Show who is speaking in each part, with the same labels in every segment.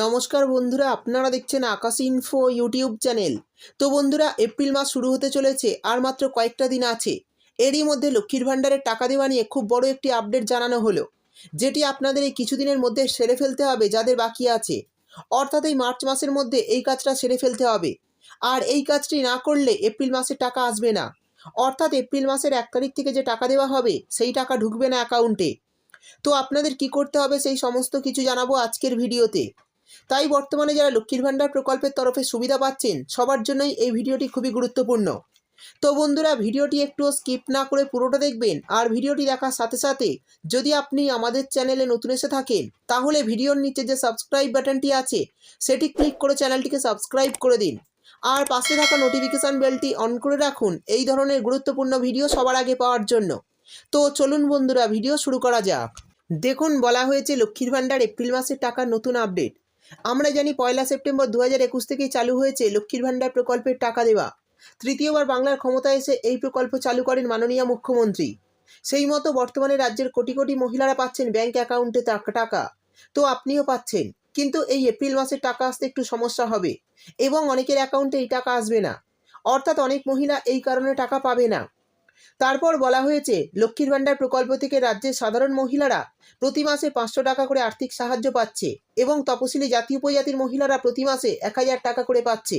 Speaker 1: নমস্কার বন্ধুরা, আপনারা দেখছেন আকাশ ইনফো ইউটিউব চ্যানেল। তো বন্ধুরা, এপ্রিল মাস শুরু হতে চলেছে, আর মাত্র কয়েকটা দিন আছে। এরই মধ্যে লক্ষ্মীর ভাণ্ডারের টাকা দেওয়া নিয়ে খুব বড় একটি আপডেট জানানো হলো, যেটি আপনাদের এই কিছুদিনের মধ্যে সেরে ফেলতে হবে যাদের বাকি আছে। অর্থাৎ এই মার্চ মাসের মধ্যে এই কাজটা সেরে ফেলতে হবে। আর এই কাজটি না করলে এপ্রিল মাসের টাকা আসবে না। অর্থাৎ এপ্রিল মাসের 1 তারিখ থেকে যে টাকা দেওয়া হবে সেই টাকা ঢুকবে না অ্যাকাউন্টে। তো আপনাদের কি করতে হবে সেই সমস্ত কিছু জানাবো আজকের ভিডিওতে। তাই বর্তমানে যারা লক্ষ্মীর ভাণ্ডার প্রকল্পের তরফে সুবিধা পাচ্ছেন সবার জন্যই এই ভিডিওটি খুবই গুরুত্বপূর্ণ। তো বন্ধুরা, ভিডিওটি একটুও স্কিপ না করে পুরোটা দেখবেন। আর ভিডিওটি দেখার সাথে সাথে যদি আপনি আমাদের চ্যানেলে নতুন এসে থাকেন তাহলে ভিডিওর নিচে যে সাবস্ক্রাইব বাটনটি আছে সেটি ক্লিক করে চ্যানেলটিকে সাবস্ক্রাইব করে দিন। আর পাশে থাকা নোটিফিকেশান বেলটি অন করে রাখুন এই ধরনের গুরুত্বপূর্ণ ভিডিও সবার আগে পাওয়ার জন্য। তো চলুন বন্ধুরা, ভিডিও শুরু করা যাক। দেখুন, বলা হয়েছে লক্ষ্মীর ভাণ্ডার এপ্রিল মাসের টাকার নতুন আপডেট। আমরা জানি 1 সেপ্টেম্বর 2021 থেকেই চালু হয়েছে লক্ষ্মীর ভাণ্ডার প্রকল্পের টাকা দেওয়া। তৃতীয়বার বাংলার ক্ষমতায় এসে এই প্রকল্প চালু করেন মাননীয় মুখ্যমন্ত্রী। সেই মতো বর্তমানে রাজ্যের কোটি কোটি মহিলারা পাচ্ছেন ব্যাংক অ্যাকাউন্টে টাকা। তো আপনিও পাচ্ছেন, কিন্তু এই এপ্রিল মাসের টাকা আসতে একটু সমস্যা হবে এবং অনেকের অ্যাকাউন্টে এই টাকা আসবে না। অর্থাৎ অনেক মহিলা এই কারণে টাকা পাবে না। তারপর বলা হয়েছে লক্ষ্মীর ভাণ্ডার প্রকল্প থেকে রাজ্যের সাধারণ মহিলারা প্রতি মাসে 500 টাকা করে আর্থিক সাহায্য পাচ্ছে এবং তপশিলি জাতি উপজাতির মহিলারা প্রতি মাসে 1000 টাকা করে পাচ্ছে।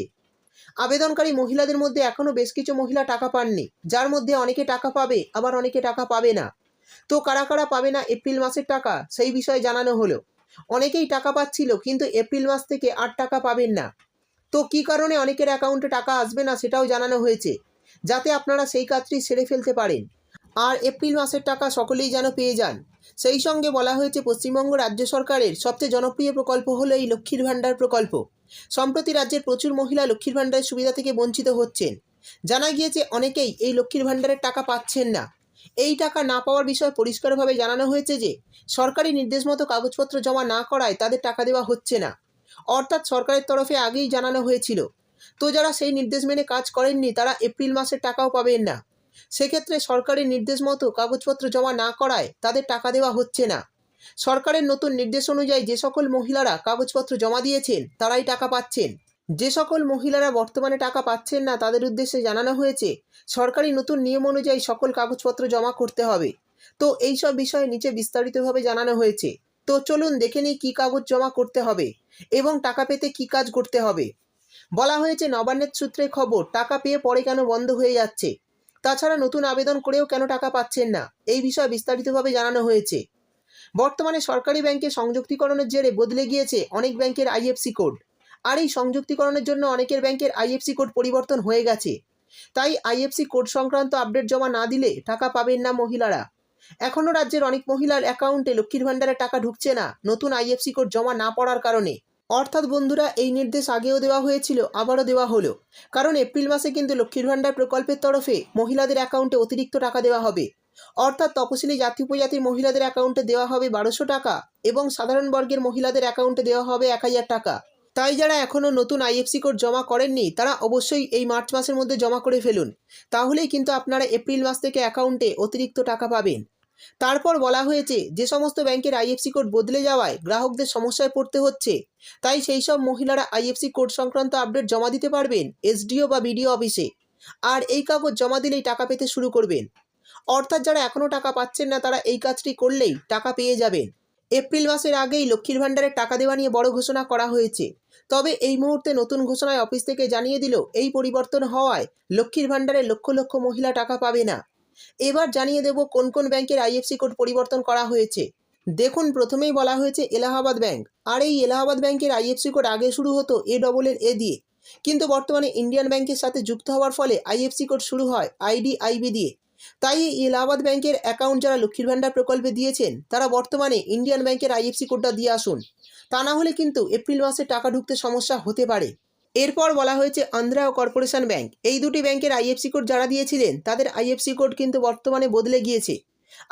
Speaker 1: আবেদনকারী মহিলাদের মধ্যে এখনও বেশ কিছু মহিলা টাকা পাননি, যার মধ্যে অনেকে টাকা পাবে আবার অনেকে টাকা পাবে না। তো কারা কারা পাবে না এপ্রিল মাসের টাকা সেই বিষয়ে জানানো হলো। অনেকেই টাকা পাচ্ছিল কিন্তু এপ্রিল মাস থেকে আর টাকা পাবেন না। তো কী কারণে অনেকের অ্যাকাউন্টে টাকা আসবে না সেটাও জানানো হয়েছে, যাতে আপনারা সেই কাজটি সেরে ফেলতে পারেন আর এপ্রিল মাসের টাকা সকলেই যেন পেয়ে যান। সেই সঙ্গে বলা হয়েছে পশ্চিমবঙ্গ রাজ্য সরকারের সবচেয়ে জনপ্রিয় প্রকল্প হলো এই লক্ষ্মীর ভাণ্ডার প্রকল্প। সম্প্রতি রাজ্যের প্রচুর মহিলা লক্ষ্মীর ভাণ্ডারের সুবিধা থেকে বঞ্চিত হচ্ছেন। জানা গিয়েছে অনেকেই এই লক্ষ্মীর ভাণ্ডারের টাকা পাচ্ছেন না। এই টাকা না পাওয়ার বিষয়ে পরিষ্কারভাবে জানানো হয়েছে যে সরকারি নির্দেশ মতো কাগজপত্র জমা না করায় তাদের টাকা দেওয়া হচ্ছে না। অর্থাৎ সরকারের তরফে আগেই জানানো হয়েছিল। তো যারা সেই নির্দেশ মেনে কাজ করেননি তারা এপ্রিল মাসের টাকাও পাবেন না। সেক্ষেত্রে সরকারের নির্দেশ মতো কাগজপত্র জমা না করায় তাদের টাকা দেওয়া হচ্ছে না। সরকারের নতুন নির্দেশ অনুযায়ী যে সকল মহিলারা কাগজপত্র জমা দিয়েছেন তারাই টাকা পাচ্ছেন। যে সকল মহিলারা বর্তমানে টাকা পাচ্ছেন না তাদের উদ্দেশ্যে জানানো হয়েছে সরকারি নতুন নিয়ম অনুযায়ী সকল কাগজপত্র জমা করতে হবে। তো এই সব বিষয়ে নিচে বিস্তারিতভাবে জানানো হয়েছে। তো চলুন দেখে নিই কী কাগজ জমা করতে হবে এবং টাকা পেতে কী কাজ করতে হবে। বলা হয়েছে নবান্নের সূত্রে খবর, টাকা পেয়ে পরে কেন বন্ধ হয়ে যাচ্ছে, তাছাড়া নতুন আবেদন করেও কেন টাকা পাচ্ছেন না, এই বিষয়ে বিস্তারিতভাবে জানানো হয়েছে। বর্তমানে সরকারি ব্যাংকে সংযুক্তিকরণের জেরে বদলে গিয়েছে অনেক ব্যাংকের আইএফসি কোড। আর এই সংযুক্তিকরণের জন্য অনেকের ব্যাংকের আইএফসি কোড পরিবর্তন হয়ে গেছে। তাই আইএফসি কোড সংক্রান্ত আপডেট জমা না দিলে টাকা পাবেন না মহিলারা। এখনও রাজ্যের অনেক মহিলার অ্যাকাউন্টে লক্ষ্মীর ভাণ্ডারের টাকা ঢুকছে না নতুন আইএফসি কোড জমা না পড়ার কারণে। অর্থাৎ বন্ধুরা, এই নির্দেশ আগেও দেওয়া হয়েছিল, আবারও দেওয়া হলো। কারণ এপ্রিল মাসে কিন্তু লক্ষ্মীর ভাণ্ডার প্রকল্পের তরফে মহিলাদের অ্যাকাউন্টে অতিরিক্ত টাকা দেওয়া হবে। অর্থাৎ তপশিলি জাতি উপজাতির মহিলাদের অ্যাকাউন্টে দেওয়া হবে 1200 টাকা এবং সাধারণ বর্গের মহিলাদের অ্যাকাউন্টে দেওয়া হবে 1000 টাকা। তাই যারা এখনও নতুন আইএফসি কোড জমা করেননি তারা অবশ্যই এই মার্চ মাসের মধ্যে জমা করে ফেলুন। তাহলেই কিন্তু আপনারা এপ্রিল মাস থেকে অ্যাকাউন্টে অতিরিক্ত টাকা পাবেন। তারপর বলা হয়েছে যে সমস্ত ব্যাংকের আইএফসি কোড বদলে যাওয়ায় গ্রাহকদের সমস্যায় পড়তে হচ্ছে, তাই সেই সব মহিলারা আইএফসি কোড সংক্রান্ত আপডেট জমা দিতে পারবেন এসডিও বা বিডিও অফিসে। আর এই কাগজ জমা দিলেই টাকা পেতে শুরু করবেন। অর্থাৎ যারা এখনও টাকা পাচ্ছেন না তারা এই কাজটি করলেই টাকা পেয়ে যাবেন। এপ্রিল মাসের আগেই লক্ষ্মীর ভাণ্ডারের টাকা দেওয়া নিয়ে বড় ঘোষণা করা হয়েছে। তবে এই মুহূর্তে নতুন ঘোষণায় অফিস থেকে জানিয়ে দিল এই পরিবর্তন হওয়ায় লক্ষ্মীর ভাণ্ডারে লক্ষ লক্ষ মহিলা টাকা পাবে না। এবার জানিয়ে দেব কোন কোন ব্যাংকের আইএফসি কোড পরিবর্তন করা হয়েছে। দেখুন, প্রথমেই বলা হয়েছে এলাহাবাদ ব্যাংক। আর এই এলাহাবাদ ব্যাংকের আইএফসি কোড আগে শুরু হতো এ দিয়ে, কিন্তু বর্তমানে ইন্ডিয়ান ব্যাংকের সাথে যুক্ত হওয়ার ফলে আইএফসি কোড শুরু হয় IDIB দিয়ে। তাই এই এলাহাবাদ ব্যাংকের অ্যাকাউন্ট যারা লক্ষ্মীর ভাণ্ডার প্রকল্পে দিয়েছেন তারা বর্তমানে ইন্ডিয়ান ব্যাংকের আইএফসি কোডটা দিয়ে আসুন। তা না হলে কিন্তু এপ্রিল মাসে টাকা ঢুকতে সমস্যা হতে পারে। এরপর বলা হয়েছে আন্ধ্রা ও কর্পোরেশন ব্যাংক। এই দুটি ব্যাংকের আইএফসি কোড যারা দিয়েছিলেন তাদের আইএফসি কোড কিন্তু বর্তমানে বদলে গিয়েছে।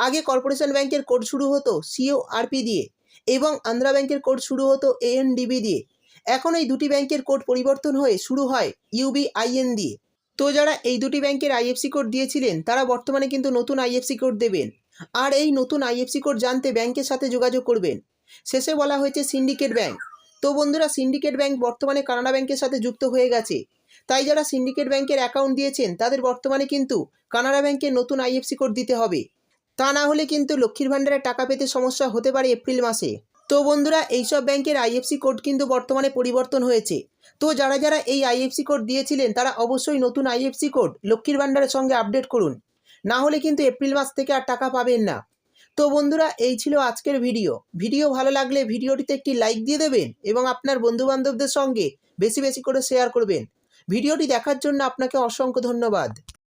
Speaker 1: আগে কর্পোরেশন ব্যাংকের কোড শুরু হতো CORP দিয়ে এবং আন্ধ্রা ব্যাংকের কোড শুরু হতো ANDB দিয়ে। এখন এই দুটি ব্যাংকের কোড পরিবর্তন হয়ে শুরু হয় UBIN দিয়ে। তো যারা এই দুটি ব্যাংকের আইএফসি কোড দিয়েছিলেন তারা বর্তমানে কিন্তু নতুন আইএফসি কোড দেবেন। আর এই নতুন আইএফসি কোড জানতে ব্যাংকের সাথে যোগাযোগ করবেন। শেষে বলা হয়েছে সিন্ডিকেট ব্যাংক। তো বন্ধুরা, সিন্ডিকেট ব্যাংক বর্তমানে কানাড়া ব্যাংকের সাথে যুক্ত হয়ে গেছে। তাই যারা সিন্ডিকেট ব্যাংকের অ্যাকাউন্ট দিয়েছেন তাদের বর্তমানে কিন্তু কানাড়া ব্যাংকের নতুন আইএফসি কোড দিতে হবে। তা না হলে কিন্তু লক্ষ্মীর ভাণ্ডারে টাকা পেতে সমস্যা হতে পারে এপ্রিল মাসে। তো বন্ধুরা, এইসব ব্যাংকের আইএফসি কোড কিন্তু বর্তমানে পরিবর্তন হয়েছে। তো যারা যারা এই আইএফসি কোড দিয়েছিলেন তারা অবশ্যই নতুন আইএফসি কোড লক্ষ্মীর ভাণ্ডারের সঙ্গে আপডেট করুন, না হলে কিন্তু এপ্রিল মাস থেকে আর টাকা পাবেন না। তো বন্ধুরা, এই ছিল আজকের ভিডিও ভালো লাগলে ভিডিওটিতে একটি লাইক দিয়ে দেবেন এবং আপনার বন্ধুবান্ধবদের সঙ্গে বেশি বেশি করে শেয়ার করবেন। ভিডিওটি দেখার জন্য আপনাকে অসংখ্য ধন্যবাদ।